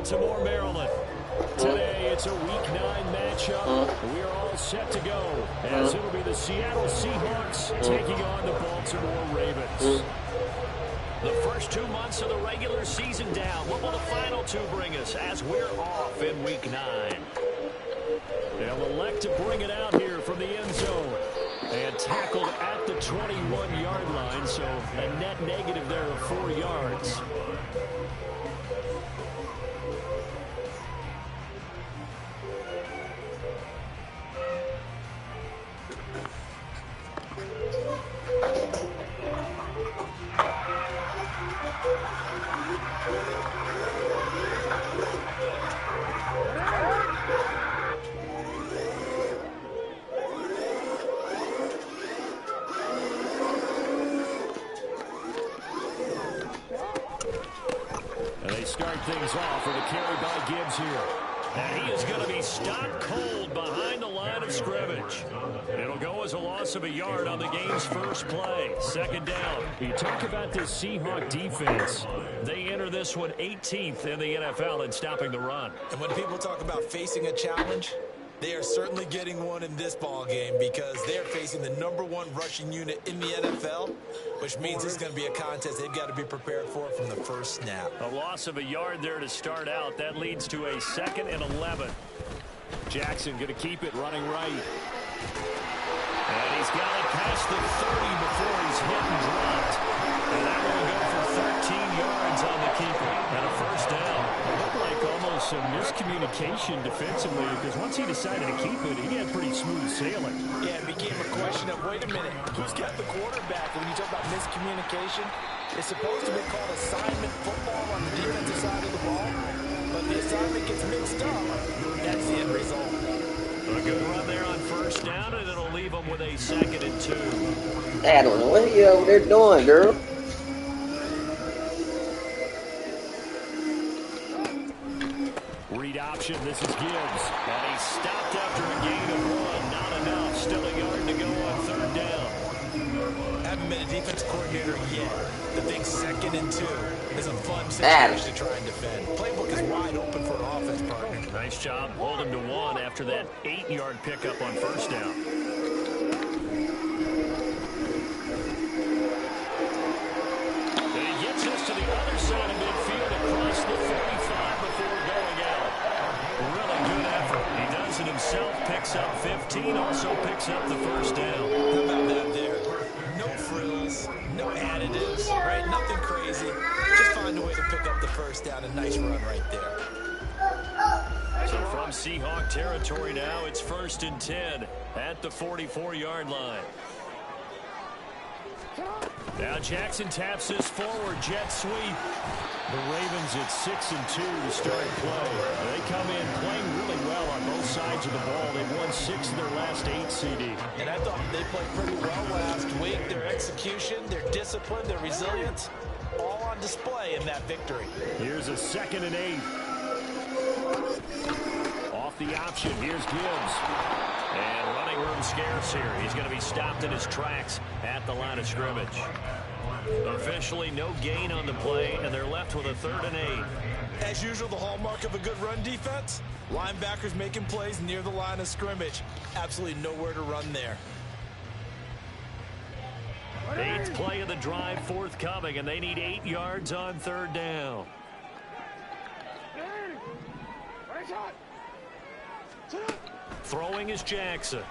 Baltimore, Maryland. Today, it's a Week 9 matchup. We are all set to go, as it'll be the Seattle Seahawks taking on the Baltimore Ravens. The first 2 months of the regular season down. What will the final 2 bring us as we're off in Week 9? They'll elect to bring it out here from the end zone. And tackled at the 21-yard line, so a net negative there of 4 yards. Start things off with a carry by Gibbs here. And he is going to be stopped cold behind the line of scrimmage. It'll go as a loss of a yard on the game's first play. Second down. You talk about this Seahawk defense. They enter this one 18th in the NFL in stopping the run. And when people talk about facing a challenge, they are certainly getting one in this ball game because they're facing the #1 rushing unit in the NFL, which means it's going to be a contest they've got to be prepared for from the first snap. A loss of a yard there to start out. That leads to a 2nd and 11. Jackson going to keep it running right. And he's got it past the 30 before he's hit and dropped. And that will go for 13 yards on the keeper. And a first down. It looked like almost some miscommunication defensively because once he decided to keep it, he had pretty smooth sailing. Yeah, it became a question of, wait a minute, who's got the quarterback? When you talk about miscommunication, it's supposed to be called assignment football on the defensive side of the ball. But the assignment gets mixed up. That's the end result. A good run there on first down, and it'll leave them with a 2nd and 2. I don't know what you over there doing, girl. Read option, this is Gibbs. And he stopped after a gain of 1. Not enough. Still a yard to go on 3rd down. Haven't been a defense coordinator yet. The big 2nd and 2 is a fun situation to try and defend. Playbook is wide open for an offense partner. Nice job. Hold him to 1 after that 8-yard pickup on first down. And he gets us to the other side of midfield across the 45 before going out. Really good effort. He does it himself, picks up 15, also picks up the first down. How about that there? No frills, no additives, right? Nothing crazy. Just find a way to pick up the first down. A nice run right there. So from Seahawk territory now, it's 1st and 10 at the 44-yard line. Now Jackson taps this forward jet sweep. The Ravens at 6 and 2 to start play. They come in playing really well on both sides of the ball. They've won 6 of their last 8, CD. And I thought they played pretty well last week. Their execution, their discipline, their resilience, all on display in that victory. Here's a 2nd and 8. Off the option, here's Gibbs. And running room scarce here. He's going to be stopped in his tracks at the line of scrimmage. Officially no gain on the play, and they're left with a 3rd and 8. As usual, the hallmark of a good run defense, linebackers making plays near the line of scrimmage. Absolutely nowhere to run there. 8th play of the drive forthcoming, and they need 8 yards on 3rd down. Throwing is Jackson.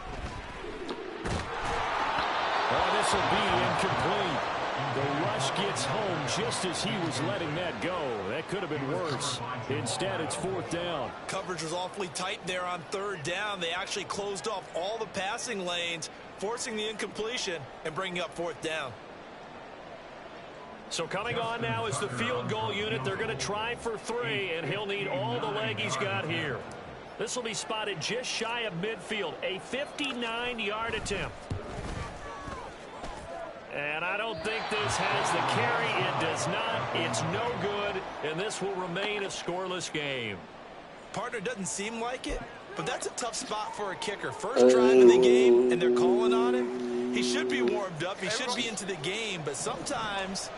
Oh, this will be incomplete. The rush gets home just as he was letting that go. That could have been worse. Instead, it's 4th down. Coverage was awfully tight there on 3rd down. They actually closed off all the passing lanes, forcing the incompletion and bringing up 4th down. So coming on now is the field goal unit. They're going to try for 3, and he'll need all the leg he's got here. This will be spotted just shy of midfield. A 59-yard attempt. And I don't think this has the carry. It does not. It's no good, and this will remain a scoreless game. Partner, doesn't seem like it, but that's a tough spot for a kicker. First drive of the game, and they're calling on him. He should be warmed up. He should be into the game, but sometimes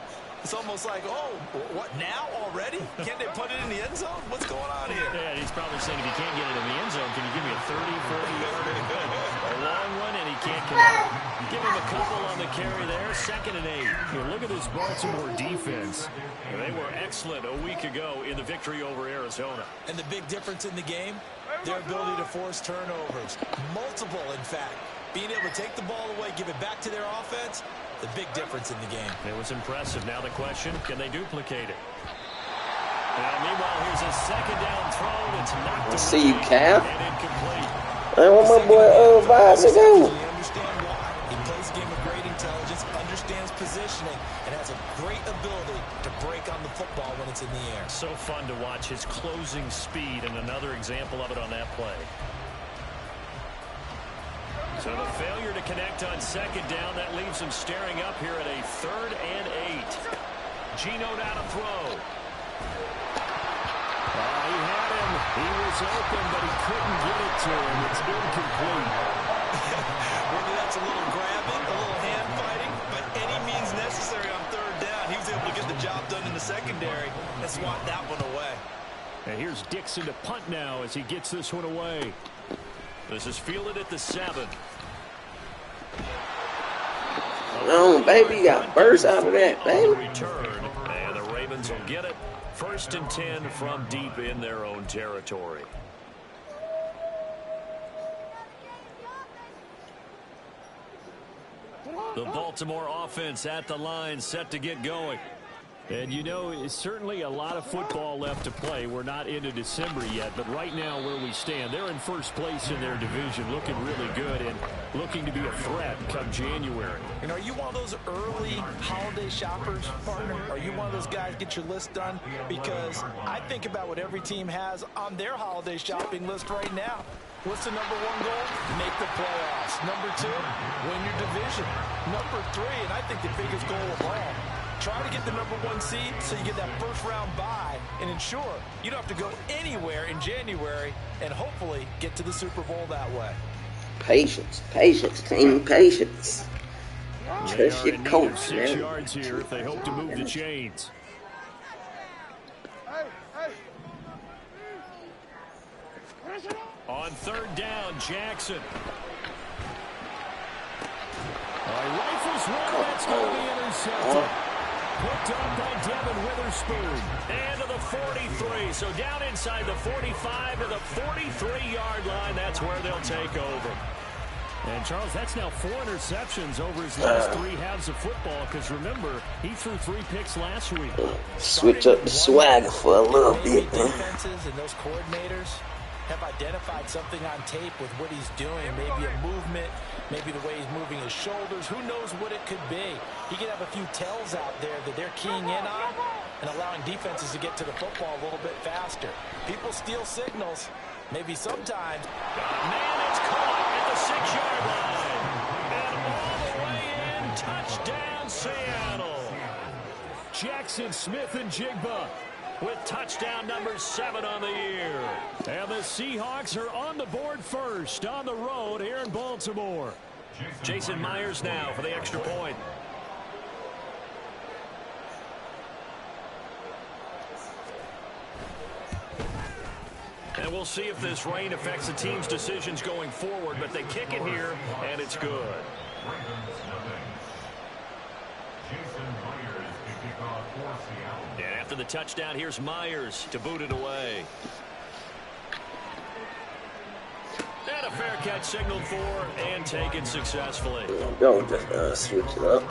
It's almost like, oh, what now already? Can't they put it in the end zone? What's going on here? Yeah, he's probably saying if you can't get it in the end zone, can you give me a 30, 40-yarder? A long one, and he can't connect. Give him a couple on the carry there. 2nd and 8. Here, look at this Baltimore defense. They were excellent a week ago in the victory over Arizona. And the big difference in the game, their ability to force turnovers. Multiple, in fact. Being able to take the ball away, give it back to their offense, the big difference in the game. It was impressive. Now the question, can they duplicate it? Now, meanwhile, here's a 2nd down throw that's knocked away. See you, Cam. And incomplete. I want my boy Vibes to go. You understand why. He plays a game of great intelligence, understands positioning, and has a great ability to break on the football when it's in the air. So fun to watch his closing speed, and another example of it on that play. So the failure to connect on 2nd down, that leaves him staring up here at a 3rd and 8. Geno now to throw. He had him. He was open, but he couldn't get it to him. It's incomplete. Whether that's a little grabbing, a little hand fighting, but any means necessary on 3rd down. He was able to get the job done in the secondary and swat that one away. And here's Dixon to punt now as he gets this one away. This is fielded at the 7. Oh, baby, you got burst out of that, baby. Return, and the Ravens will get it. 1st and 10 from deep in their own territory. The Baltimore offense at the line, set to get going. And, you know, it's certainly a lot of football left to play. We're not into December yet, but right now where we stand, they're in 1st place in their division, looking really good and looking to be a threat come January. And are you one of those early holiday shoppers, partner? Are you one of those guys get your list done? Because I think about what every team has on their holiday shopping list right now. What's the number 1 goal? Make the playoffs. Number 2, win your division. Number 3, and I think the biggest goal of all, try to get the number 1 seed so you get that 1st round bye and ensure you don't have to go anywhere in January and hopefully get to the Super Bowl that way. Patience, team, patience. Trust your coach, 6 man. yards here if they hope to move the chains. On 3rd down, Jackson. Rifles one, that's going to be intercepted. Picked up by Devin Witherspoon. And to the 43. So down inside the 45 to the 43-yard line. That's where they'll take over. And, Charles, that's now 4 interceptions over his last 3 halves of football. Because, remember, he threw 3 picks last week. Switch up the swagger for a little bit. Defenses and those coordinators have identified something on tape with what he's doing. Maybe a movement, maybe the way he's moving his shoulders. Who knows what it could be? He could have a few tells out there that they're keying in on and allowing defenses to get to the football a little bit faster. People steal signals. Maybe sometimes. Man, it's caught at the 6-yard line. And all the way in, touchdown Seattle. Jackson, Smith, and Jigba with touchdown number 7 on the year. And the Seahawks are on the board first on the road here in Baltimore. Jason Myers now for the extra point. And we'll see if this rain affects the team's decisions going forward, but they kick it here, and it's good. And after the touchdown, here's Myers to boot it away. And a fair catch signaled for and taken successfully. Don't just switch it up.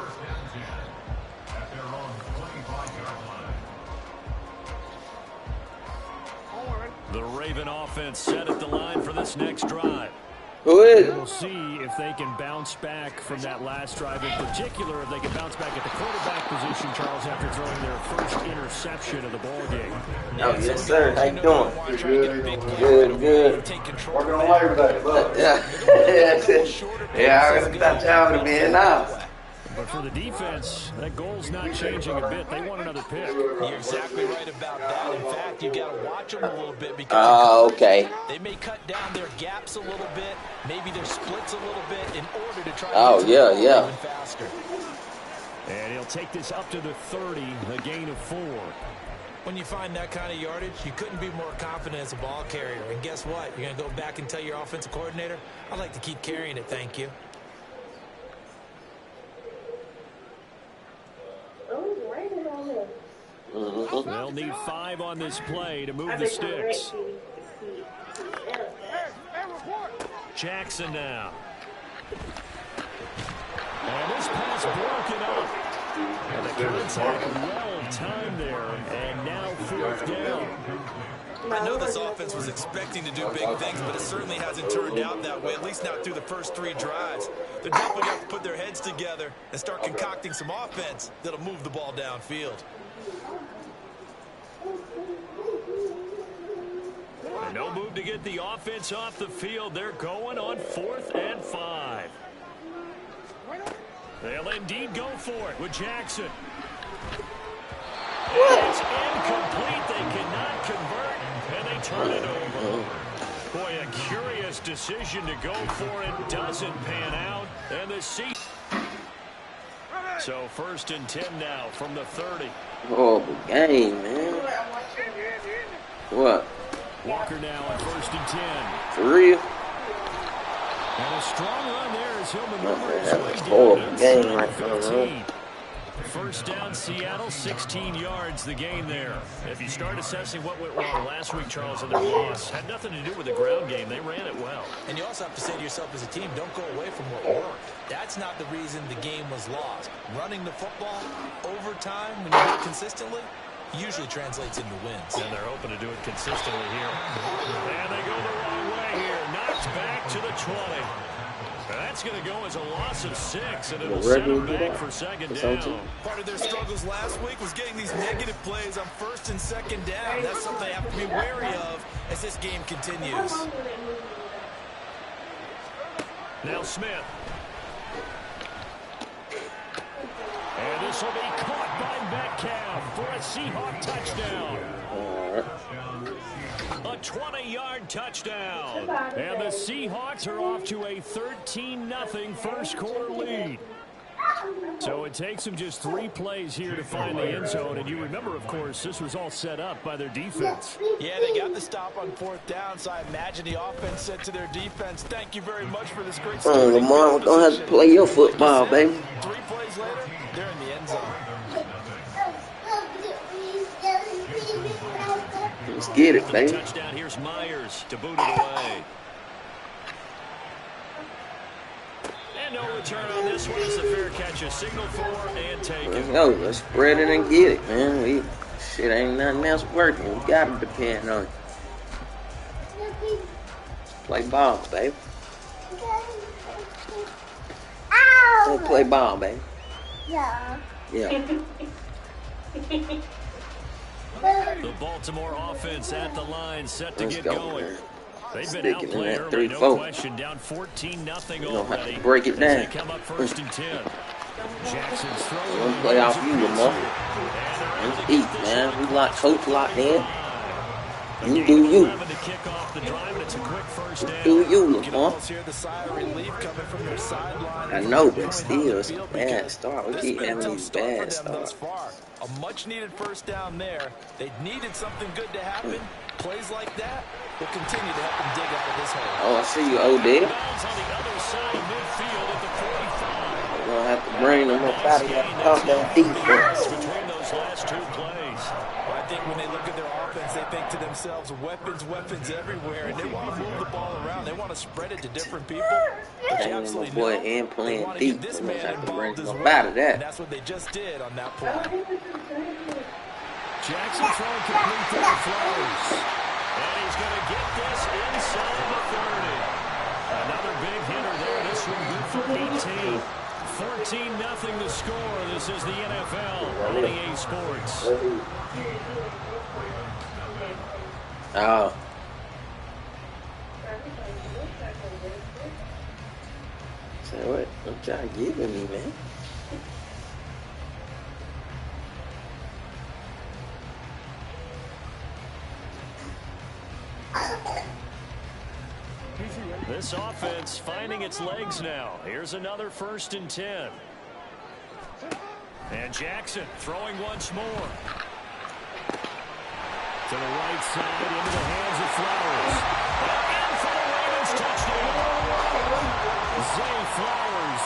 The Raven offense set at the line for this next drive. Who is? We'll see if they can bounce back from that last drive. In particular, if they can bounce back at the quarterback position, Charles, after throwing their first interception of the ball game. Oh, yes, sir. How you doing? Good. Working on Labor Day. Look. Yeah, I already got time to be in now. But for the defense, that goal's not changing a bit. They want another pick. You're exactly right about that. In fact, you got to watch them a little bit because okay. They may cut down their gaps a little bit, maybe their splits a little bit in order to try to get yeah. even faster. And he'll take this up to the 30, a gain of 4. When you find that kind of yardage, you couldn't be more confident as a ball carrier. And guess what? You're going to go back and tell your offensive coordinator, I'd like to keep carrying it, thank you. They'll need 5 on this play to move the sticks. Jackson now. And this pass broken up. And the contact well timed there. And now 4th down. I know this offense was expecting to do big things, but it certainly hasn't turned out that way, at least not through the first 3 drives. They're definitely going to have to put their heads together and start concocting some offense that'll move the ball downfield. And no move to get the offense off the field. They're going on 4th and 5. They'll indeed go for it with Jackson. It's incomplete. They cannot convert, and they turn it over. Boy, a curious decision to go for it. Doesn't pan out, and the seat. So 1st and 10 now from the 30. Oh, the game, man. What? Walker now on 1st and 10. For real? And a strong run there as he'll maneuver his way down. Horrible game right now. 1st down, Seattle, 16 yards, the gain there. If you start assessing what went wrong last week, Charles, in their loss, had nothing to do with the ground game. They ran it well. And you also have to say to yourself as a team, don't go away from what worked. That's not the reason the game was lost. Running the football over time, when you do it consistently, usually translates into wins. And they're hoping to do it consistently here. And they go the wrong way here. Knocked back to the 20. That's going to go as a loss of 6, and it'll set them back for 2nd down. Part of their struggles last week was getting these negative plays on 1st and 2nd down. That's something they have to be wary of as this game continues. Now Smith. And this will be caught by Metcalf for a Seahawk touchdown. A 20-yard touchdown. And the Seahawks are off to a 13-0 first quarter lead. So it takes them just 3 plays here to find the end zone. And you remember, of course, this was all set up by their defense. Yeah, they got the stop on 4th down, so I imagine the offense said to their defense, thank you very much for this great start. Lamar, don't have to play your football, baby. 3 plays later, they're in the end zone. Let's get it, baby. Touchdown. Here's Myers to boot it away. And no return on this one. It's a fair catch. A signal for and take it. Let's go. Let's spread it and get it, man. Shit ain't nothing else working. We got to depend on it. Play ball, baby. Let's play ball, baby. Yeah. The Baltimore offense at the line, set to get going. Man. They've been outplayed early, no question. Down 14-0 already. Have to break it down. They come up 1st and 10. Jackson's throwing. Don't play off you, Lamar. Let's eat, man. We locked coach locked in. You do you. Do you, Lamar. I know, but still, it's a bad start. We keep having these bad starts. A much-needed 1st down there. They needed something good to happen. Plays like that will continue to help them dig out of this hole. Oh, I see you, Odell. We're going to have to bring them up out of here. Off that defense. Between those last 2 plays. Well, I think when they look at their offense, they think to themselves, weapons everywhere, and they want to move the ball around. They want to spread it to different people. But you absolutely know and playing they want to deep. get this man have to bring involved as them well. out of that. And that's what they just did on that play. Jackson throwing complete to the Flowers. And he's going to get this inside the 30. Another big hitter there. This one good for 18. 14-0 the score. This is the NFL on EA Sports. Oh. So what? What y'all giving me, man? This offense finding its legs now. Here's another 1st and 10. And Jackson throwing once more. To the right side, into the hands of Flowers. And for the Ravens, touchdown. Zay Flowers,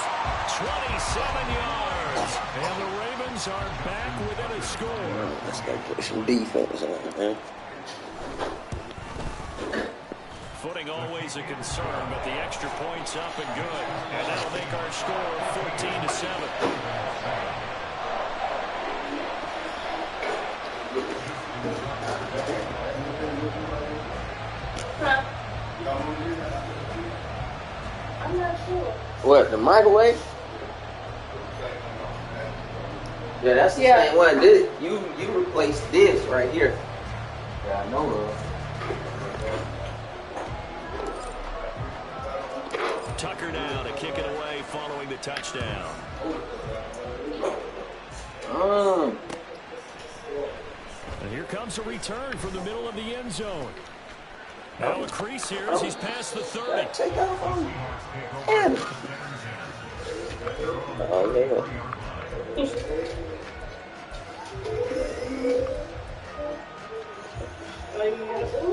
27 yards. And the Ravens are back within a score. Let's go put some defense on, man. Footing always a concern, but the extra point's up and good. And that'll make our score 14-7. I'm not sure. What, the microwave? Yeah, that's the same one. This, you replaced this right here. Yeah, I know of. Tucker now to kick it away following the touchdown. And here comes a return from the middle of the end zone. Now a crease here as he's past the 30. Take off on him. Oh, yeah.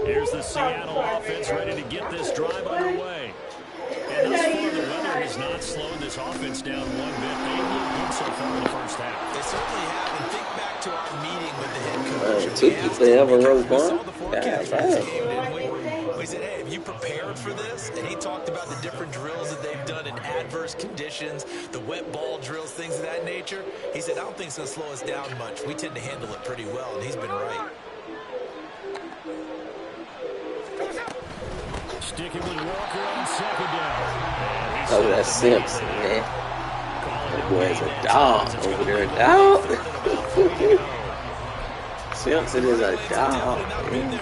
Here's the Seattle offense ready to get this drive underway. And thus far, the weather has not slowed this offense down one bit. They've looked good so far in the first half. They certainly have. And think back to our meeting with the head coach. It took you forever, Rope We saw on. the forecast for this game, didn't we? We said, hey, have you prepared for this? And he talked about the different drills that they've done in adverse conditions, the wet ball drills, things of that nature. He said, I don't think it's going to slow us down much. We tend to handle it pretty well, and he's been right. Sticking with Walker on second down. Oh, that's Simpson, man. That boy's a dog over there, dog. Simpson is a dog, man.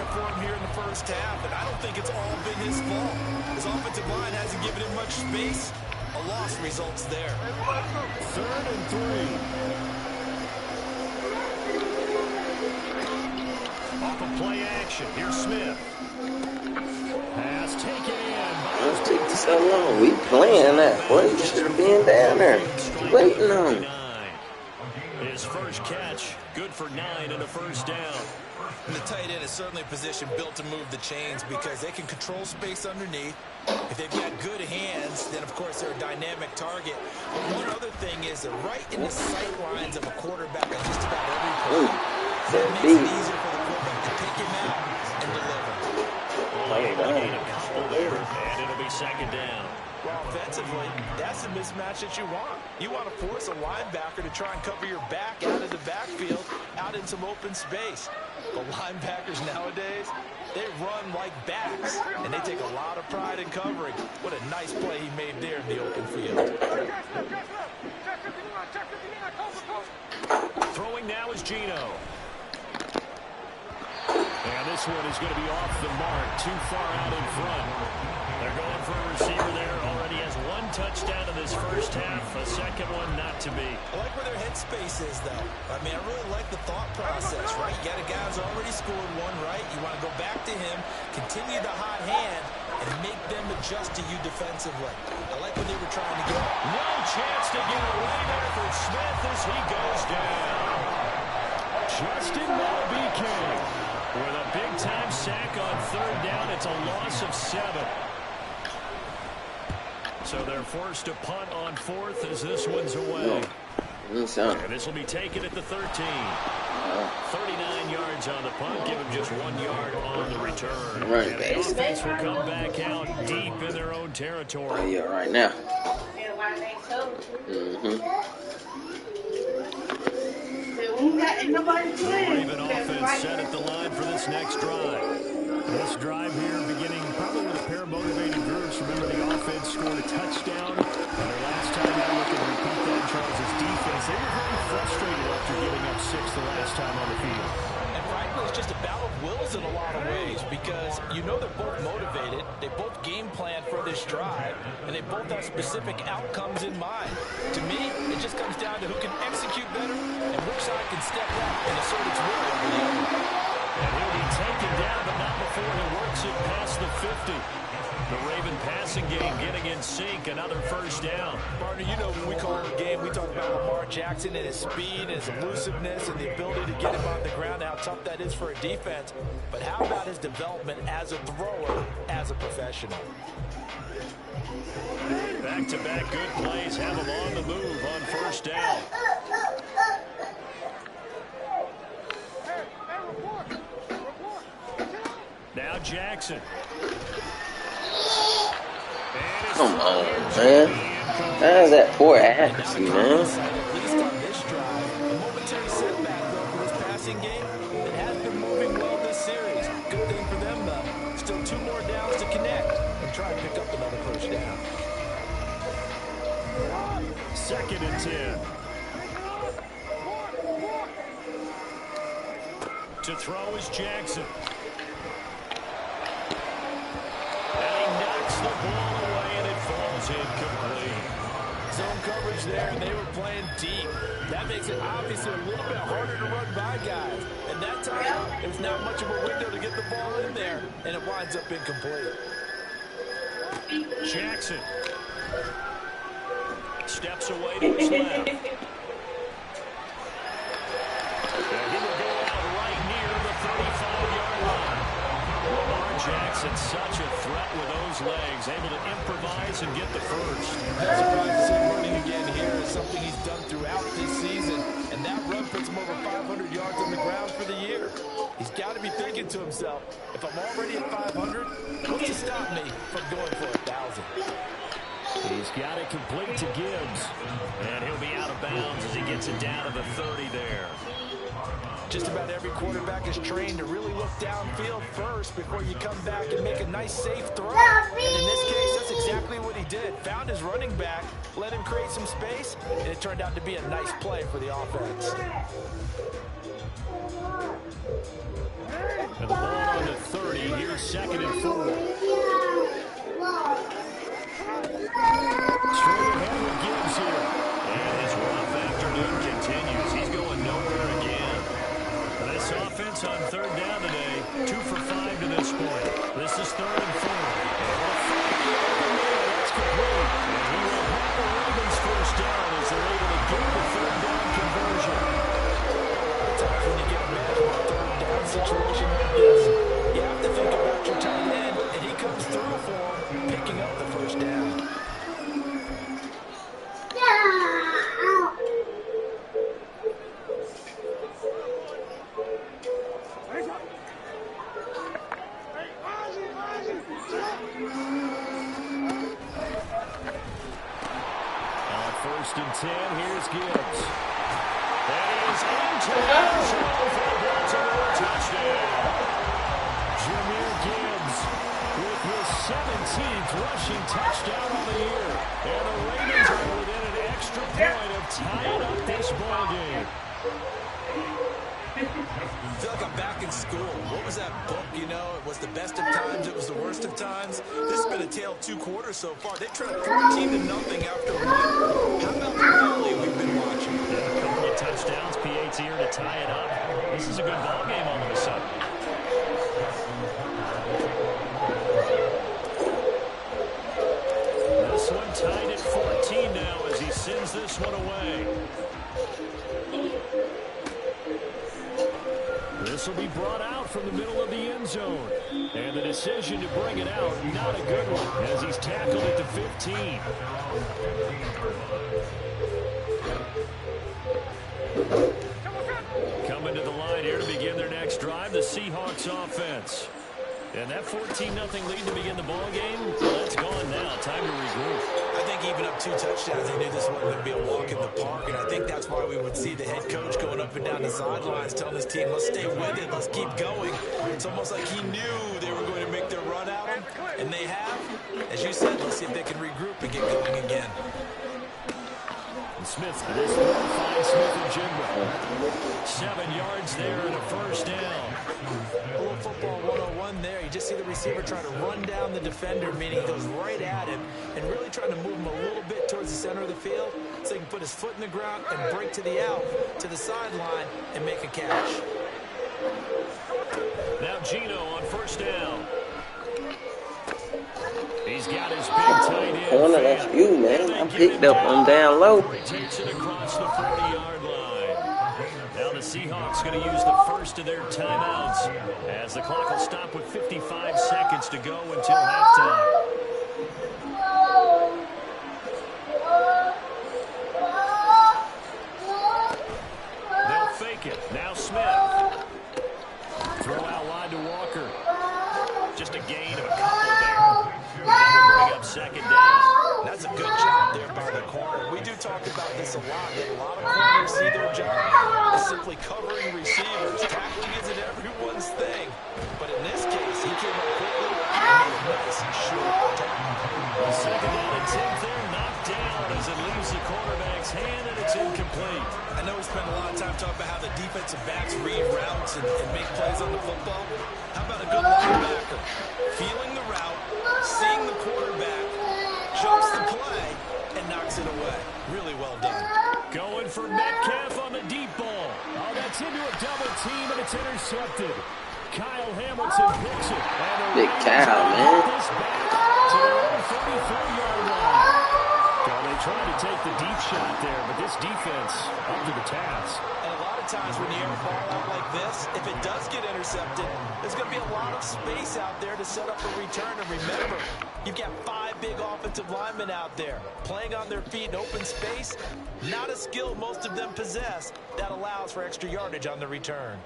Half, and I don't think it's all been his fault. His offensive line hasn't given him much space. A loss results there. 3rd and 3. Off of play action. Here's Smith. Pass taken in. What's taking so long? We playing that. Boy, you should have been down there. Waiting on him. His first catch. Good for 9 and a first down. And the tight end is certainly a position built to move the chains because they can control space underneath. If they've got good hands, then, of course, they're a dynamic target. But one other thing is they're right in the sight lines of a quarterback on just about every play. That makes it easier for the quarterback to pick him out and deliver. And it'll be second down. Well, offensively, that's the mismatch that you want. You want to force a linebacker to try and cover your back out of the backfield, out in some open space. The linebackers nowadays, they run like backs, and they take a lot of pride in covering. What a nice play he made there in the open field. Throwing now is Gino. And this one is going to be off the mark, too far out in front. They're going for a receiver there. Already has one touchdown in this first half. A second one not to be. I like where their headspace is, though. I mean, I really like the thought process, right? You got a guy who's already scored one, right? You want to go back to him, continue the hot hand, and make them adjust to you defensively. I like what they were trying to get. No chance to get away there for Smith as he goes down. Justin Malabike with a big-time sack on 3rd down. It's a loss of 7. So they're forced to punt on 4th as this one's away. And this will be taken at the 13. 39 yards on the punt. Give them just 1 yard on the return. Right, and the offense will come back out deep in their own territory. Oh, yeah, right now. The Raven offense set at the line for this next drive. This drive here beginning probably with a pair of motivated groups. Remember, the offense scored a touchdown. And their last time out, look at repeat that, Charles' defense. They were very frustrated after giving up 6 the last time on the field. And frankly, it's just a battle of wills in a lot of ways because you know they're both motivated. They both game plan for this drive, and they both have specific outcomes in mind. To me, it just comes down to who can execute better and which side can step up and assert its will over the other. And he'll be taken down, but not before he works it past across the 50. The Raven passing game getting in sync, another first down. Partner, you know when we call a game, we talk about Lamar Jackson and his speed and his elusiveness and the ability to get him on the ground, how tough that is for a defense. But how about his development as a thrower, as a professional? Back-to-back good plays have him on the move on first down. Now Jackson. Come on, man. How's that poor accuracy, man? At least on this drive, a momentary setback though for this passing game. It has been moving well this series. Good thing for them though. Still 2 more downs to connect and try and pick up another first down. 2nd and 10. To throw is Jackson. And he knocks the ball away, and it falls incomplete. Zone coverage there, and they were playing deep. That makes it obviously a little bit harder to run by guys. And that time, there's not much of a window to get the ball in there, and it winds up incomplete. Jackson steps away to his left. And he will go out right near the 35-yard line. Lamar Jackson, such a threat with those legs, able to improvise and get the first. Not surprised to see him running again here. Is something he's done throughout this season. And that run puts him over 500 yards on the ground for the year. He's got to be thinking to himself, if I'm already at 500, what's to stop me from going for 1,000? He's got it complete to Gibbs. And he'll be out of bounds as he gets it down to the 30 there. Just about every quarterback is trained to really look downfield first before you come back and make a nice, safe throw. And in this case, that's exactly what he did. Found his running back, let him create some space, and it turned out to be a nice play for the offense. And the ball on the 30. Here's 2nd and 4. Straight ahead with Gibbs here. And his rough afternoon continues. He's going nowhere again. This offense on 3rd down today, 2 for 5 to this point. This is 3rd and 4. That's complete. And he will have the Ravens first down as they're able to get the 3rd down conversion. Times when you get a man in a 3rd down situation like this, you have to think about your tight end, and he comes through for him, picking up the first down. On 1st and 10, here's Gibbs. That is into the end zone for the Baltimore touchdown. Jahmyr Gibbs with his 17th rushing touchdown of the year. And the Ravens are within an extra point of tying up this ballgame. I feel like I'm back in school. What was that book, you know? It was the best of times, it was the worst of times. This has been a tale of 2 quarters so far. They trailed 14-0 after 1. How about the rally we've been watching? Yeah, a couple of touchdowns, PAT here to tie it up. This is a good ball game all of a sudden. This one tied at 14 now as he sends this one away. This will be brought out from the middle of the end zone. And the decision to bring it out, not a good one, as he's tackled at the 15. Coming to the line here to begin their next drive, the Seahawks offense. And that 14-0 lead to begin the ball game, well, that's gone now. Time to regroup. I think even up 2 touchdowns, they knew this wasn't going to be a walk in the park, and I think that's why we would see the head coach going up and down the sidelines telling his team, let's stay with it, let's keep going. It's almost like he knew they were going to make their run at him, and they have. As you said, let's see if they can regroup and get going again. Smith, this one finds Smith and Jigba. 7 yards there and a first down. A little football 101 there. You just see the receiver trying to run down the defender, meaning he goes right at him and really trying to move him a little bit towards the center of the field so he can put his foot in the ground and break to the out, to the sideline, and make a catch. Now Gino on first down. He's got his big tight end. Corner, that's you, man. I'm picked up on down low. He takes it across the 40-yard line. Now the Seahawks going to use the first of their timeouts as the clock will stop with 55 seconds to go until halftime. They'll fake it. Now Smith. Throw out wide to Walker. Just a gain of a couple there. That will bring up second down. That's a good job there by the corner. We do talk about this a lot. That a lot of corners see their job as simply covering receivers. Tackling isn't everyone's thing. But in this case, he came up quickly and made a nice and short tackle. Second down and 10th there, knocked down as it leaves the quarterback's hand, and it's incomplete. I know we spent a lot of time talking about how the defensive backs read routes and make plays on the football. How about a good linebacker? Feeling the route, seeing the quarterback, jumps the play, and knocks it away. Really well done. Going for Metcalf on the deep ball. Oh, that's into a double team, and it's intercepted. Kyle Hamilton picks it. Big cow, man. This back to their own 44-yard line. Well, they tried to take the deep shot there, but this defense up to the task. And a lot of times when you air a ball out like this, if it does get intercepted, there's going to be a lot of space out there to set up a return. And remember, you've got 5 big offensive linemen out there playing on their feet in open space. Not a skill most of them possess that allows for extra yardage on the return.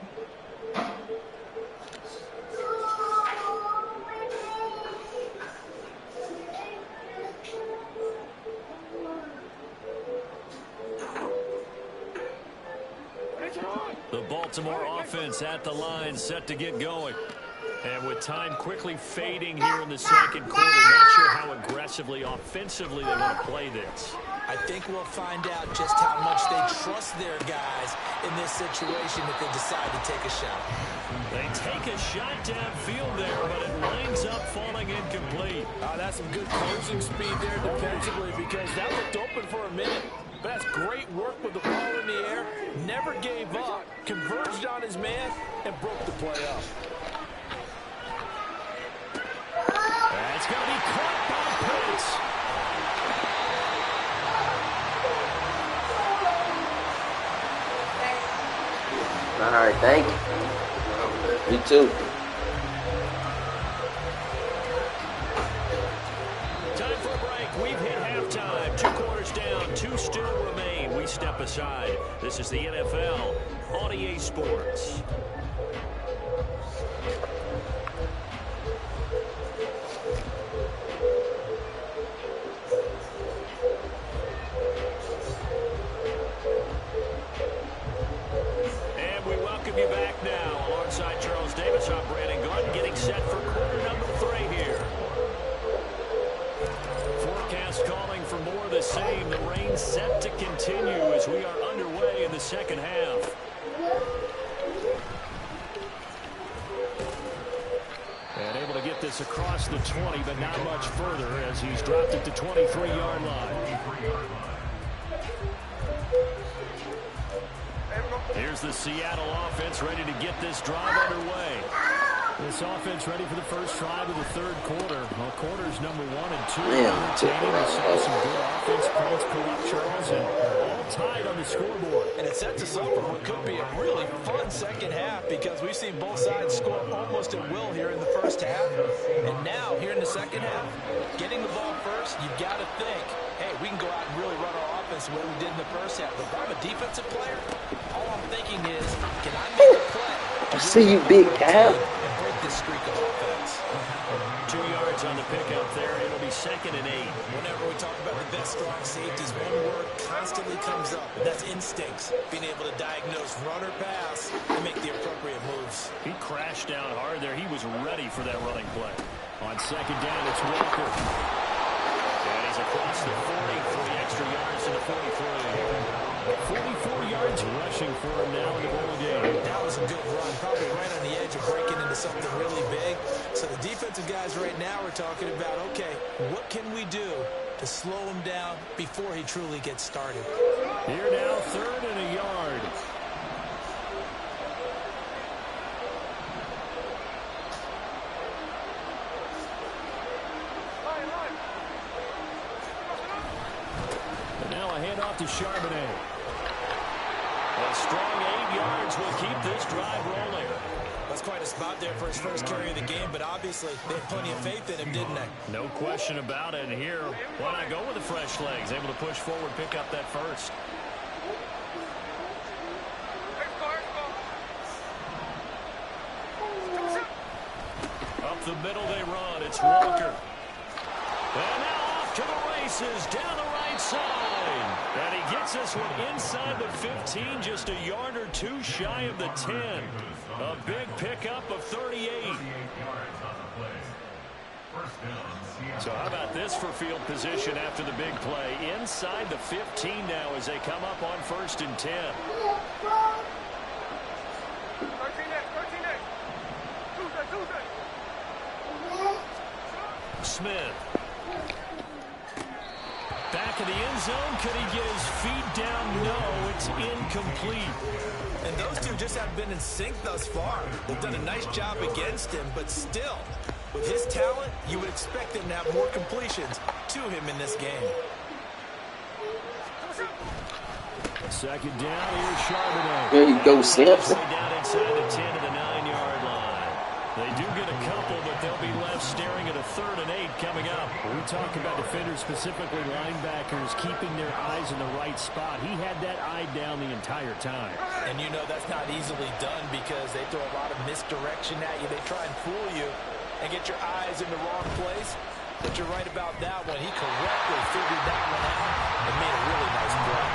The Baltimore offense at the line, set to get going. And with time quickly fading here in the second quarter, not sure how aggressively, offensively they want to play this. I think we'll find out just how much they trust their guys in this situation if they decide to take a shot. They take a shot downfield there, but it lines up falling incomplete. That's some good closing speed there defensively because that looked open for a minute. But that's great work with the ball in the air. Never gave up, converged on his man, and broke the play up. That's going to be caught by Pitts. All right, thank you. You too. Time for a break. We've hit halftime. 2 quarters down. 2 still remain. We step aside. This is the NFL on EA Sports. You back now alongside Charles Davis. I'm Brandon Gordon getting set for quarter number 3 here. Forecast calling for more of the same. The rain set to continue as we are underway in the second half. And able to get this across the 20, but not much further as he's dropped it to 23-yard line. Here's the Seattle offense ready to get this drive underway. This offense ready for the first drive of the third quarter. Well, quarters number 1 and 2. Entertaining. We saw some good offense points put up, Charles, and all tied on the scoreboard. And it sets us up for what could be a really fun second half because we've seen both sides score almost at will here in the first half. And now, here in the second half, getting the ball first, you've got to think, hey, we can go out and really run our offense the way we did in the first half. But if I'm a defensive player, all I'm thinking is, can I make a play? I see you, big cow. And break this streak of offense. 2 yards on the pickup there. It'll be 2nd and 8. Whenever we talk about the best strong safeties, one word constantly comes up, and that's instincts. Being able to diagnose run or pass and make the appropriate moves. He crashed down hard there. He was ready for that running play. On 2nd down, it's Walker. And he's across the 40 for the extra yards to the 43. 44 yards rushing for him now in the ball game. That was a good run, probably right on the edge of breaking into something really big. So the defensive guys right now are talking about, okay, what can we do to slow him down before he truly gets started? Here now, 3rd and a yard. off to Charbonnet. A strong 8 yards will keep this drive rolling. That's quite a spot there for his first carry of the game, but obviously they had plenty of faith in him, didn't they? No question about it. And here, why not go with the fresh legs? Able to push forward, pick up that first. Up the middle they run. It's Walker. And now off to the races down the right side. And he gets this one inside the 15, just a yard or two shy of the 10. A big pickup of 38. So how about this for field position after the big play? Inside the 15 now as they come up on 1st and 10. Smith. Back in the end zone. Could he get his feet down? No, it's incomplete. And those two just haven't been in sync thus far. They've done a nice job against him, but still, with his talent, you would expect him to have more completions to him in this game. Second down, here's Charbonnet. There you go, Slips. Down inside the 10 to the 9-yard line. They do get a couple, but they'll be left staring at a 3rd and 8 coming up. We talk about defenders, specifically linebackers, keeping their eyes in the right spot. He had that eye down the entire time. And you know that's not easily done because they throw a lot of misdirection at you. They try and fool you and get your eyes in the wrong place. But you're right about that one. He correctly figured that one out and made a really nice play.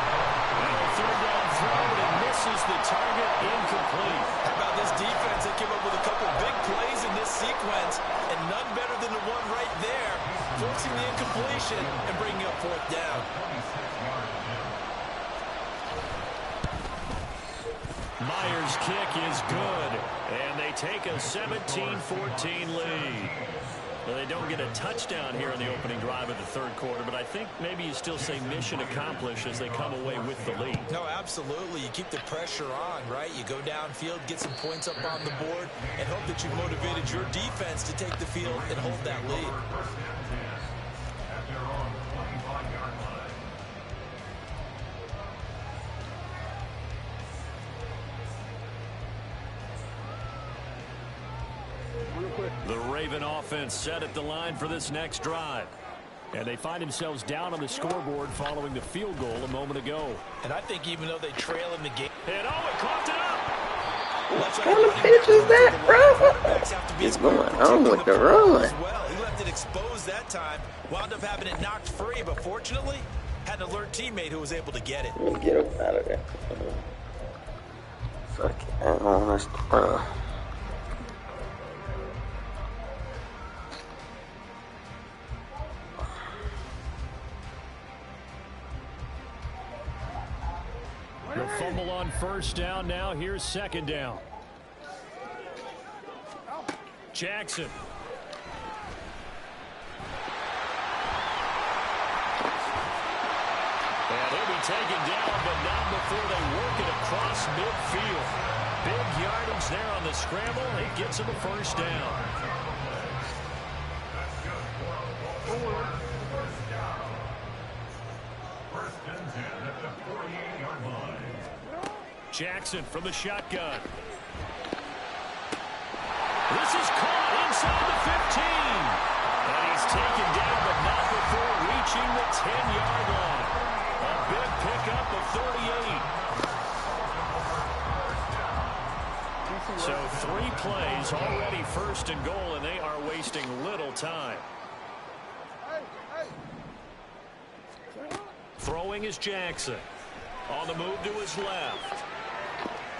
And a 3rd down throw, but it misses the target, incomplete. How about this defense? They came up with a couple big plays in this sequence, and none better than the one right there, forcing the incompletion and bringing up 4th down. Myers' kick is good, and they take a 17-14 lead. Well, they don't get a touchdown here in the opening drive of the 3rd quarter, but I think maybe you still say mission accomplished as they come away with the lead. No, absolutely. You keep the pressure on, right? You go downfield, get some points up on the board, and hope that you've motivated your defense to take the field and hold that lead. The Raven offense set at the line for this next drive. And they find themselves down on the scoreboard following the field goal a moment ago. And I think even though they trail in the game. And it coughed it up. What kind of pitch is that, bro? What is going on with the run? Well, he left it exposed that time. Wound up having it knocked free, but fortunately, had an alert teammate who was able to get it. Let me get up out of there. Fuck it. I don't want us to run. The fumble on 1st down now. Here's 2nd down. Jackson. And he'll be taken down, but not before they work it across midfield. Big yardage there on the scramble. It gets him a 1st down. Jackson from the shotgun. This is caught inside the 15. And he's taken down, but not before reaching the 10-yard line. A big pickup of 38. So 3 plays, already 1st and goal, and they are wasting little time. Throwing is Jackson. On the move to his left.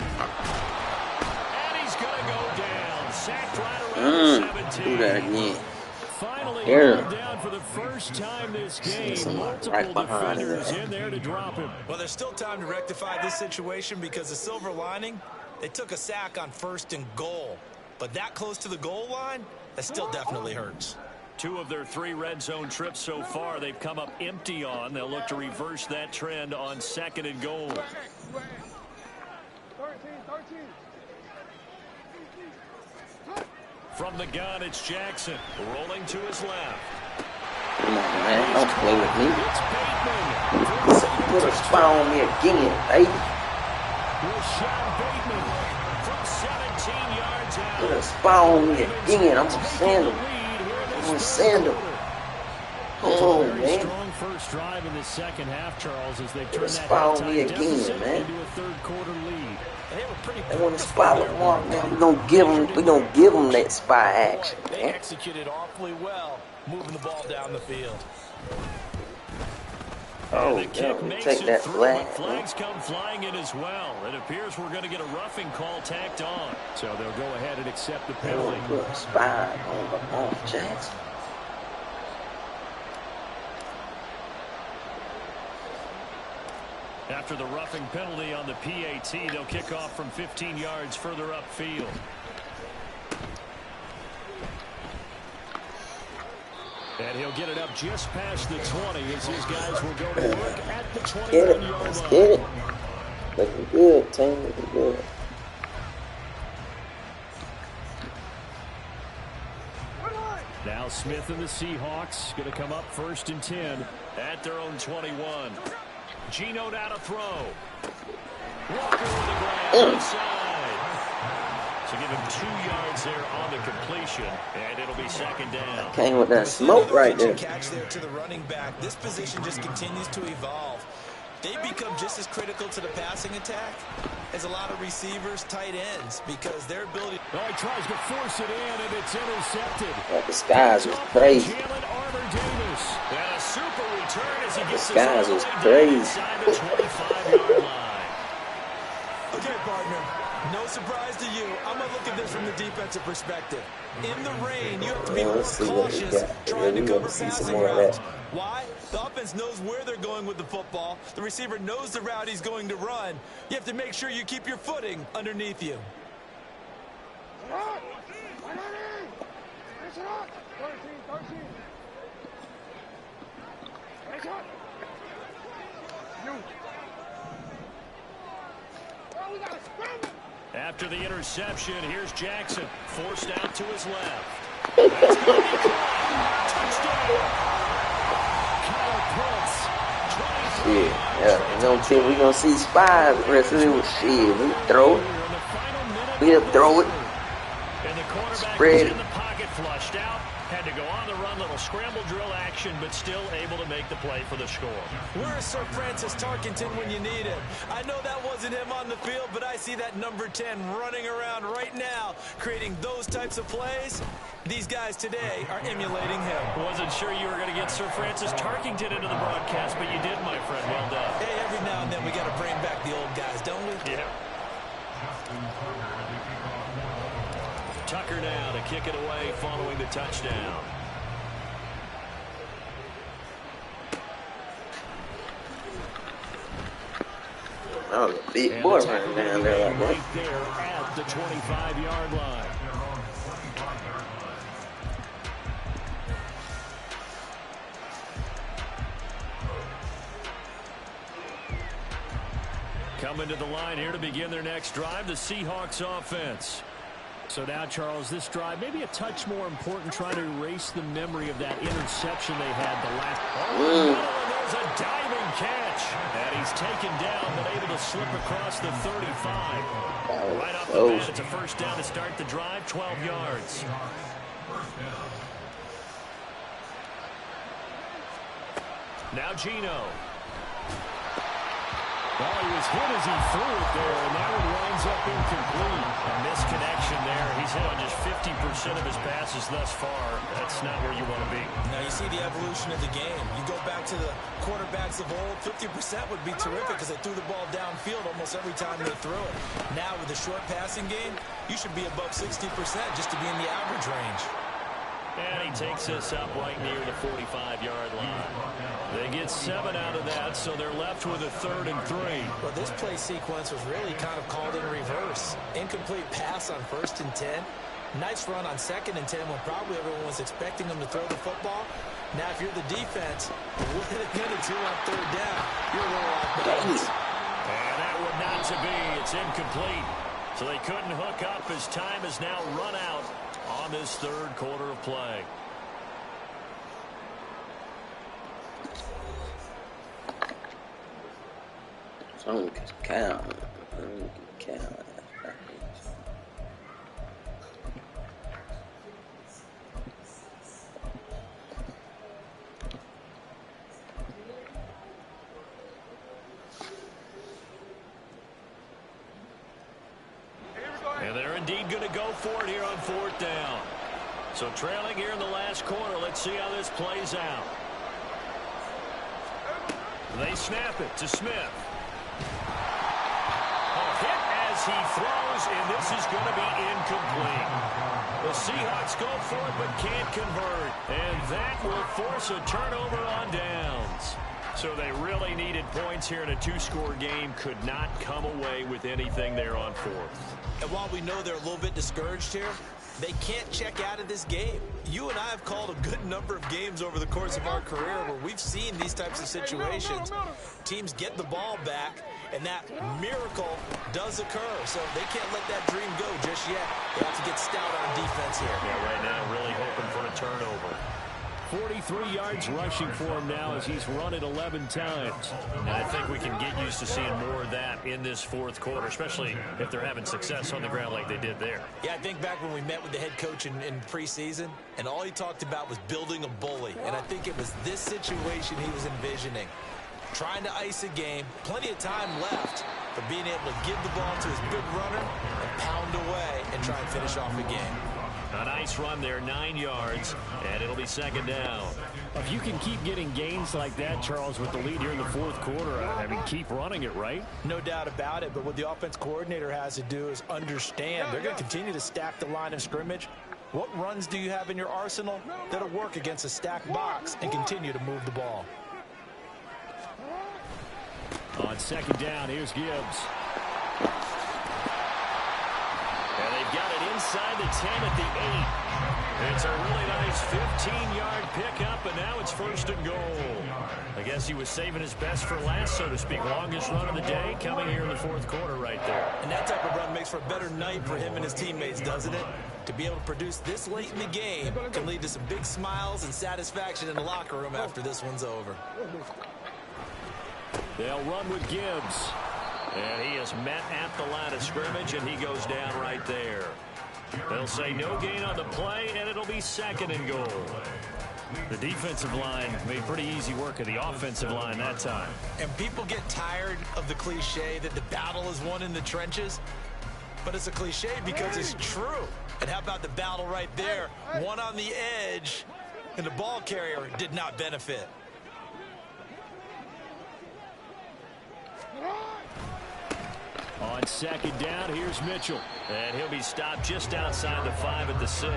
And he's going to go down. Sacked right around the 17. Do that again. Finally Here. down for the first time this game. Someone Multiple right behind defenders him. in there to drop him. Well, there's still time to rectify this situation because the silver lining, they took a sack on 1st and goal. But that close to the goal line, that still definitely hurts. 2 of their 3 red zone trips so far they've come up empty on. They'll look to reverse that trend on 2nd and goal. From the gun, it's Jackson rolling to his left. Come on, man. Don't play with me. Put a spy on me again, baby. Put a spy on me again. I'm gonna send him. I'm gonna send him. Oh, man. Strong first drive in the second half, Charles, as they turn that spy on me again, man. into a third quarter lead. They want to spy with Mark, man. We gonna give them that spy action, They man. executed awfully well, moving the ball down the field. Oh, yeah, we take that flag. Flags come flying in as well. It appears we're going to get a roughing call tacked on. So they'll go ahead and accept the penalty. Put a spy on Lamar Jackson. After the roughing penalty on the PAT, they'll kick off from 15 yards further upfield. And he'll get it up just past the 20 as his guys will go to work at the 21-yard line. Let's get it. Looking good, team. Looking good. Now Smith and the Seahawks going to come up 1st and 10 at their own 21. Geno down to throw. Walker with the grab inside. So give him 2 yards there on the completion, and it'll be 2nd down. Came with that smoke right there. Catch there to the running back. This position just continues to evolve. They become just as critical to the passing attack as a lot of receivers, tight ends, because their ability. Oh, he tries to force it in, and it's intercepted. The skies was crazy. And a super return as he gets the skies was crazy. the 25-yard line. Okay, partner. No surprise to you. I'm going to look at this from the defensive perspective. In the rain, you have to be more cautious trying to cover passing routes. Why? The offense knows where they're going with the football. The receiver knows the route he's going to run. You have to make sure you keep your footing underneath you. After the interception, here's Jackson, forced out to his left. Touchdown! Kyle Pitts, 23. Yeah, we're gonna see spies the rest of it with shit. We throw it. We'll throw it. And the quarterback Spread was in the pocket, flushed out. Had to go on the run, little scramble drill action, but still able to make the play for the score. Where's Sir Francis Tarkenton when you need him? I know that wasn't him on the field, but I see that number 10 running around right now, creating those types of plays. These guys today are emulating him. Wasn't sure you were going to get Sir Francis Tarkenton into the broadcast, but you did, my friend. Well done. Hey, every now and then we got to bring back the old guys, don't we? Yeah. Tucker now to kick it away following the touchdown. That was a big boy running down there like that. Right there at the 25-yard line. Coming to the line here to begin their next drive, the Seahawks offense. So now, Charles, this drive maybe a touch more important, trying to erase the memory of that interception they had the last. Oh, there's a diving catch. And he's taken down, but able to slip across the 35. Right off the bat, it's a first down to start the drive, 12 yards. Now Geno. Well, he was hit as he threw it there, and that one winds up incomplete. A misconnection there. He's hit on just 50% of his passes thus far. That's not where you want to be. Now, you see the evolution of the game. You go back to the quarterbacks of old, 50% would be terrific because they threw the ball downfield almost every time they threw it. Now, with the short passing game, you should be above 60% just to be in the average range. And he takes us up right near the 45-yard line. They get 7 out of that, so they're left with a 3rd and 3. Well, this play sequence was really kind of called in reverse. Incomplete pass on 1st and 10. Nice run on 2nd and 10 when probably everyone was expecting them to throw the football. Now, if you're the defense, what are they going to do on 3rd down? You're a little off balance. And that would not to be. It's incomplete. So they couldn't hook up as time is now run out on this 3rd quarter of play. I don't count. I don't count. And they're indeed going to go for it here on 4th down. So trailing here in the last quarter. Let's see how this plays out. They snap it to Smith. A hit as he throws, and this is going to be incomplete. The Seahawks go for it but can't convert, and that will force a turnover on downs. So they really needed points here in a 2-score game. Could not come away with anything there on 4th. And while we know they're a little bit discouraged here, they can't check out of this game. You and I have called a good number of games over the course of our career where we've seen these types of situations. Teams get the ball back, and that miracle does occur. So they can't let that dream go just yet. They have to get stout on defense here. Yeah, right now really hoping for a turnover. 43 yards rushing for him now as he's run it 11 times. And I think we can get used to seeing more of that in this 4th quarter, especially if they're having success on the ground like they did there. Yeah, I think back when we met with the head coach in preseason, and all he talked about was building a bully. And I think it was this situation he was envisioning. Trying to ice a game, plenty of time left, but being able to give the ball to his big runner and pound away and try and finish off a game. A nice run there, 9 yards, and it'll be 2nd down. If you can keep getting gains like that, Charles, with the lead here in the 4th quarter, I mean, keep running it, right? No doubt about it, but what the offense coordinator has to do is understand they're going to continue to stack the line of scrimmage. What runs do you have in your arsenal that'll work against a stacked box and continue to move the ball? On 2nd down, here's Gibbs. And they've got it inside the 10 at the 8. It's a really nice 15-yard pickup, and now it's 1st and goal. I guess he was saving his best for last, so to speak. Longest run of the day coming here in the 4th quarter right there. And that type of run makes for a better night for him and his teammates, doesn't it? To be able to produce this late in the game can lead to some big smiles and satisfaction in the locker room after this one's over. They'll run with Gibbs. And he is met at the line of scrimmage, and he goes down right there. They'll say no gain on the play, and it'll be 2nd and goal. The defensive line made pretty easy work of the offensive line that time. And people get tired of the cliche that the battle is won in the trenches. But it's a cliche because it's true. And how about the battle right there? One on the edge, and the ball carrier did not benefit. On 2nd down, here's Mitchell. And he'll be stopped just outside the 5 at the 6.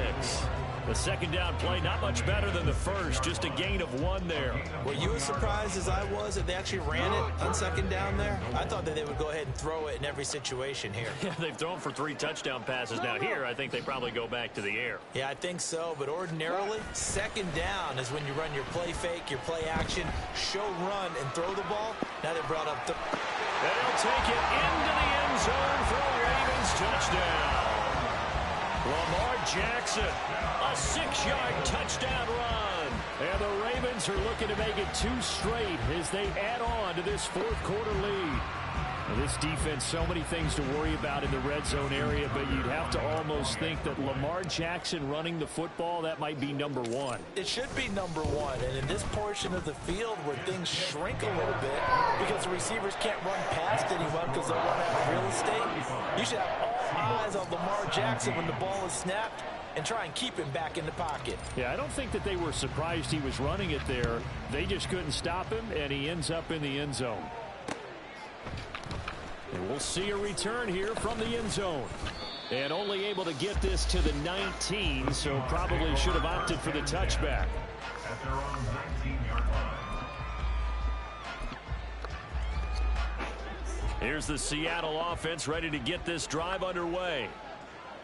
The 2nd down play, not much better than the first, just a gain of 1 there. Were you as surprised as I was that they actually ran it on 2nd down there? I thought that they would go ahead and throw it in every situation here. Yeah, they've thrown for 3 touchdown passes. Now here, I think they probably go back to the air. Yeah, I think so, but ordinarily, 2nd down is when you run your play fake, your play action, show run, and throw the ball. Now they brought up the... They'll take it into the end zone for a Ravens touchdown. Lamar Jackson, a 6-yard touchdown run. And the Ravens are looking to make it 2 straight as they add on to this 4th quarter lead. Now, this defense, so many things to worry about in the red zone area, but you'd have to almost think that Lamar Jackson running the football, that might be number 1. It should be number 1, and in this portion of the field where things shrink a little bit because the receivers can't run past anyone because they'll run out of real estate, you should have all eyes on Lamar Jackson when the ball is snapped and try and keep him back in the pocket. Yeah, I don't think that they were surprised he was running it there. They just couldn't stop him, and he ends up in the end zone. And we'll see a return here from the end zone. And only able to get this to the 19, so probably should have opted for the touchback. Here's the Seattle offense ready to get this drive underway.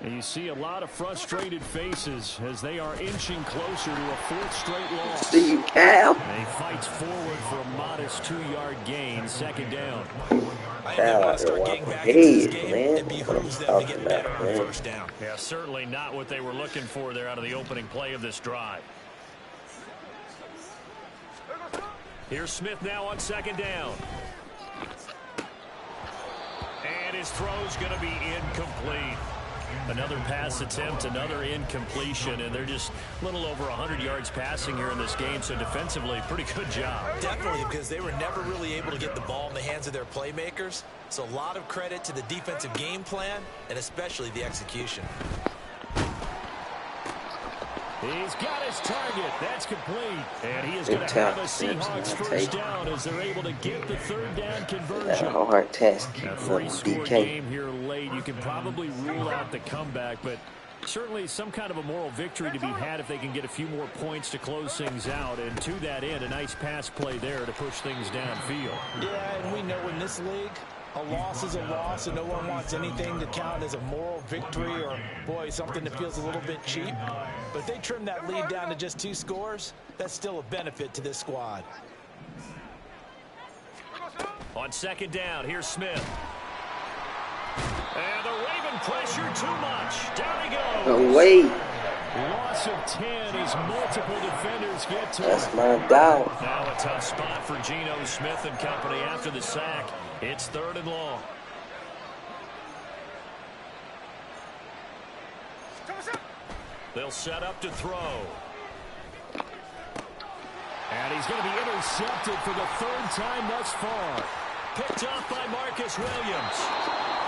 And you see a lot of frustrated faces as they are inching closer to a 4th straight loss. See you, Cal. And he fights forward for a modest 2-yard gain, 2nd down. I think they want to start getting back into this game. It behooves them to get better on 1st down. Yeah, certainly not what they were looking for there out of the opening play of this drive. Here's Smith now on 2nd down. his throw's going to be incomplete. Another pass attempt, another incompletion, and they're just a little over 100 yards passing here in this game, so defensively, pretty good job. Definitely, because they were never really able to get the ball in the hands of their playmakers, so a lot of credit to the defensive game plan, and especially the execution. He's got his target. That's complete. And he is going to have a Seahawks first down as they're able to get the third down conversion. That's a hard test. A three-score game here late. You can probably rule out the comeback, but certainly some kind of a moral victory to be had if they can get a few more points to close things out. And to that end, a nice pass play there to push things downfield. Yeah, and we know in this league, a loss is a loss, and no one wants anything to count as a moral victory or, boy, something that feels a little bit cheap. But if they trim that lead down to just 2 scores, that's still a benefit to this squad. On second down, here's Smith. And the Raven pressure too much. Down he goes. No way. Loss of 10 as multiple defenders get to That's him. my doubt. Now a tough spot for Geno Smith and company after the sack. It's 3rd and long. They'll set up to throw. And he's going to be intercepted for the 3rd time thus far. Picked off by Marcus Williams.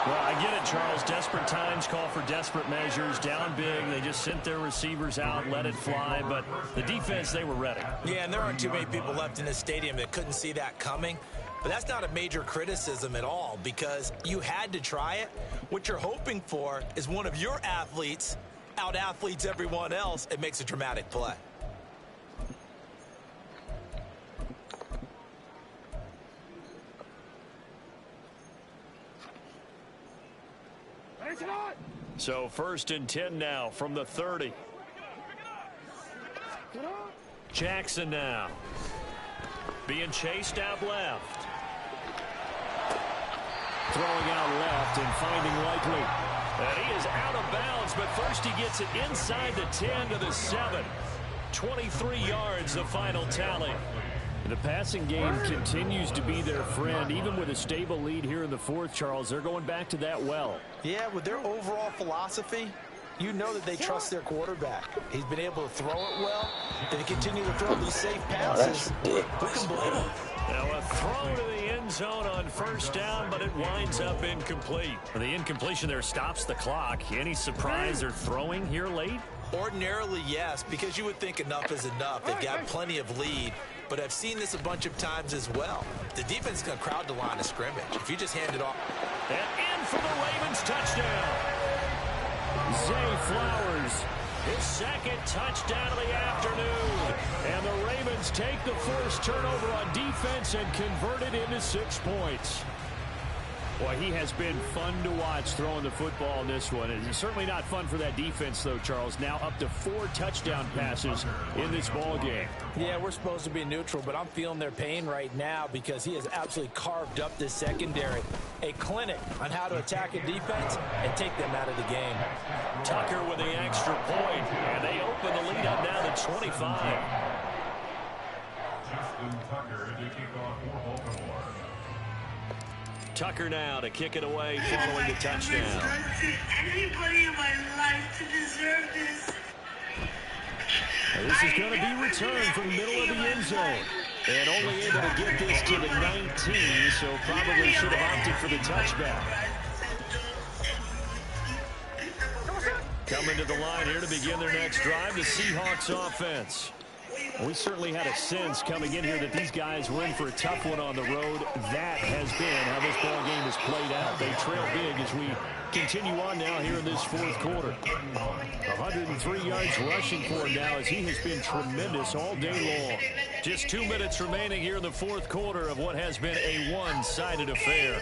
Well, I get it, Charles. Desperate times call for desperate measures. Down big. They just sent their receivers out, let it fly. But the defense, they were ready. Yeah, and there aren't too many people left in this stadium that couldn't see that coming. But that's not a major criticism at all because you had to try it. What you're hoping for is one of your athletes out-athletes everyone else and makes a dramatic play. So 1st and 10 now from the 30. Jackson now. Being chased out left. Throwing out left and finding Likely. And he is out of bounds, but first he gets it inside the 10 to the 7. 23 yards, the final tally. The passing game continues to be their friend. Even with a stable lead here in the 4th, Charles, they're going back to that well. Yeah, with their overall philosophy, you know that they trust their quarterback. He's been able to throw it well. They continue to throw these safe passes. Who can blame them? Now a throw to the end zone on 1st down, but it winds up incomplete. The incompletion there stops the clock. Any surprise they're throwing here late? Ordinarily, yes, because you would think enough is enough. They've got plenty of lead, but I've seen this a bunch of times as well. The defense is going to crowd the line of scrimmage. If you just hand it off. And in for the Ravens touchdown. Zay Flowers, his 2nd touchdown of the afternoon. And the Ravens take the first turnover on defense and convert it into 6 points. Boy, he has been fun to watch throwing the football in this one. It's certainly not fun for that defense, though, Charles. Now up to 4 touchdown passes in this ball game. Yeah, we're supposed to be neutral, but I'm feeling their pain right now because he has absolutely carved up this secondary. A clinic on how to attack a defense and take them out of the game. Tucker with the extra point, and they open the lead up now to 25. Tucker now to kick it away following the touchdown. Anybody in my life to deserve this. This is going to be returned from the middle of the end zone. And only able to get this to the 19, so probably should have opted for the touchback. Coming to the line here to begin their next drive, the Seahawks offense. We certainly had a sense coming in here that these guys were in for a tough one on the road. That has been how this ball game has played out. They trail big as we continue on now here in this 4th quarter. 103 yards rushing for him now as he has been tremendous all day long. Just 2 minutes remaining here in the 4th quarter of what has been a one-sided affair.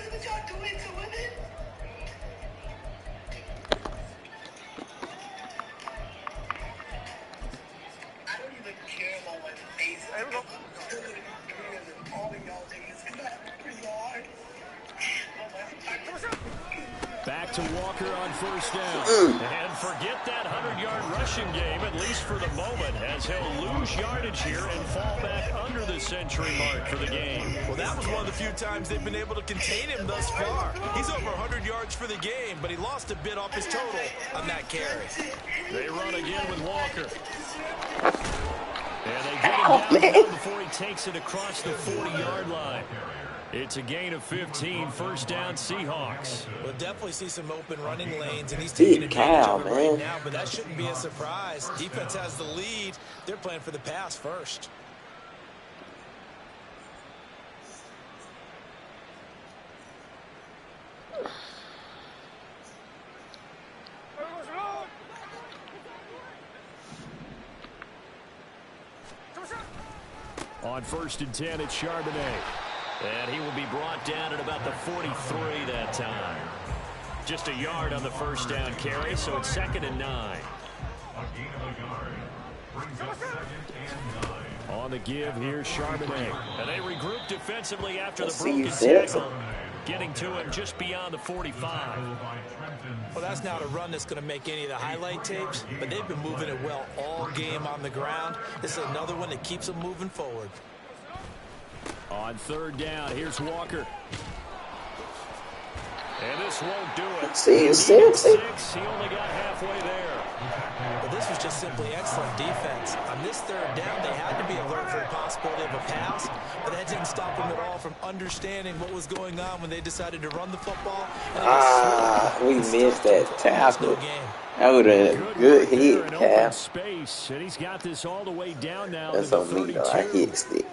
Back to Walker on first down. And forget that 100-yard rushing game, at least for the moment, as he'll lose yardage here and fall back under the century mark for the game. Well, that was one of the few times they've been able to contain him thus far. He's over 100 yards for the game, but he lost a bit off his total on that carry. They run again with Walker. And they get him down before he takes it across the 40-yard line. It's a gain of 15, first down Seahawks. We'll definitely see some open running lanes, and he's taking advantage of it right now, but that shouldn't be a surprise. Defense has the lead. They're playing for the pass first. On first and 10, it's Charbonnet. And he will be brought down at about the 43 that time. Just a yard on the first down carry, so it's 2nd and 9. On the give, here's Charbonnet. And they regroup defensively after the broken tackle, getting to him just beyond the 45. Well, that's not a run that's going to make any of the highlight tapes, but they've been moving it well all game on the ground. This is another one that keeps them moving forward. On third down, here's Walker. And this won't do it. See. He only got halfway there. Well, this was just simply excellent defense. On this third down, they had to be alert for the possibility of a pass, but that didn't stop them at all from understanding what was going on when they decided to run the football. We missed that tackle. That would have been a good hit, Cap. Space, and he's got this all the way down now. That's on me, though. I hit it.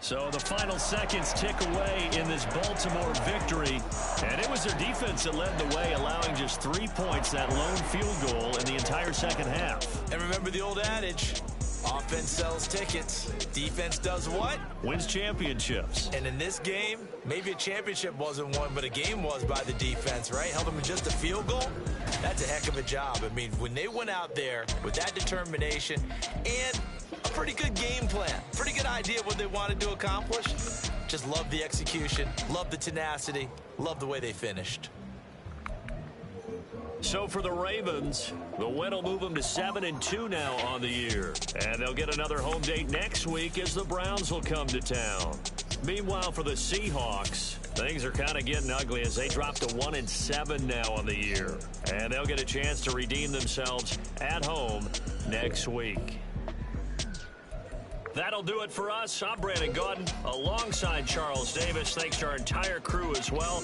So the final seconds tick away in this Baltimore victory. And it was their defense that led the way, allowing just 3 points, that lone field goal in the entire second half. And remember the old adage, offense sells tickets. Defense does what? Wins championships. And in this game, maybe a championship wasn't won, but a game was by the defense, right? Held them to just a field goal. That's a heck of a job. I mean, when they went out there with that determination and a pretty good game plan, pretty good idea what they wanted to accomplish, just love the execution, love the tenacity, love the way they finished. So for the Ravens, the win will move them to 7-2 now on the year. And they'll get another home date next week as the Browns will come to town. Meanwhile, for the Seahawks, things are kind of getting ugly as they drop to 1-7 now on the year. And they'll get a chance to redeem themselves at home next week. That'll do it for us. I'm Brandon Gaudin alongside Charles Davis. Thanks to our entire crew as well.